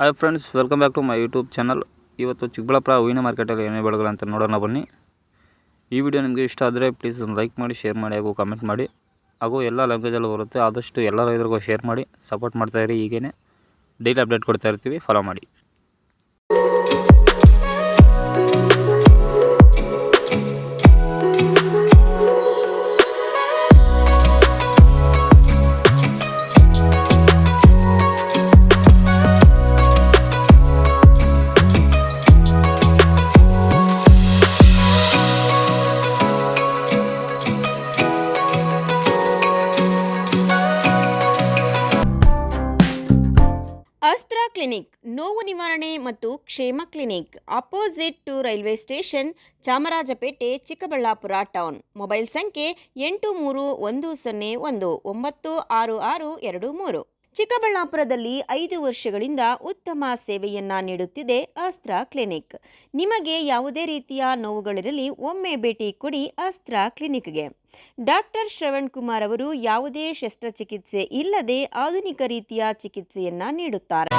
Hi friends, welcome back to my YouTube channel. ಇವತ್ತು ಚಿಕ್ಕಬಳ್ಳಾಪುರ ಹೂವಿನ ಮಾರ್ಕೆಟಲ್ಲಿ ಏನೇ ಬೆಳೆಗಳು ಅಂತ ನೋಡೋಣ ಬನ್ನಿ. ಈ ವಿಡಿಯೋ ನಿಮಗೆ ಇಷ್ಟ ಆದರೆ ಪ್ಲೀಸ್ ಒಂದು ಲೈಕ್ ಮಾಡಿ, ಶೇರ್ ಮಾಡಿ ಹಾಗೂ ಕಮೆಂಟ್ ಮಾಡಿ. ಹಾಗೂ ಎಲ್ಲ ಲ್ಯಾಂಗ್ವೇಜಲ್ಲೂ ಬರುತ್ತೆ. ಆದಷ್ಟು ಎಲ್ಲ ರೈತರಿಗೂ ಶೇರ್ ಮಾಡಿ ಸಪೋರ್ಟ್ ಮಾಡ್ತಾಯಿರಿ. ಹೀಗೇ ಡೈಲಿ ಅಪ್ಡೇಟ್ ಕೊಡ್ತಾ ಇರ್ತೀವಿ, ಫಾಲೋ ಮಾಡಿ. ಅಸ್ತ್ರ ಕ್ಲಿನಿಕ್, ನೋವು ನಿವಾರಣೆ ಮತ್ತು ಕ್ಷೇಮ clinic, opposite to railway station, Chamarajapete, Chikkaballapura town. Mobile ಸಂಖ್ಯೆ 8310196623. ಚಿಕ್ಕಬಳ್ಳಾಪುರದಲ್ಲಿ 5 ವರ್ಷಗಳಿಂದ ಉತ್ತಮ ಸೇವೆಯನ್ನ ನೀಡುತ್ತಿದೆ ಅಸ್ತ್ರ ಕ್ಲಿನಿಕ್. ನಿಮಗೆ ಯಾವುದೇ ರೀತಿಯ ನೋವುಗಳಿರಲಿ ಒಮ್ಮೆ ಭೇಟಿ ಕೊಡಿ ಅಸ್ತ್ರ ಕ್ಲಿನಿಕ್ಗೆ. ಡಾಕ್ಟರ್ ಶ್ರವಣ್ ಕುಮಾರ್ ಅವರು ಯಾವುದೇ ಶಸ್ತ್ರಚಿಕಿತ್ಸೆ ಇಲ್ಲದೆ ಆಧುನಿಕ ರೀತಿಯ ಚಿಕಿತ್ಸೆಯನ್ನ ನೀಡುತ್ತಾರೆ.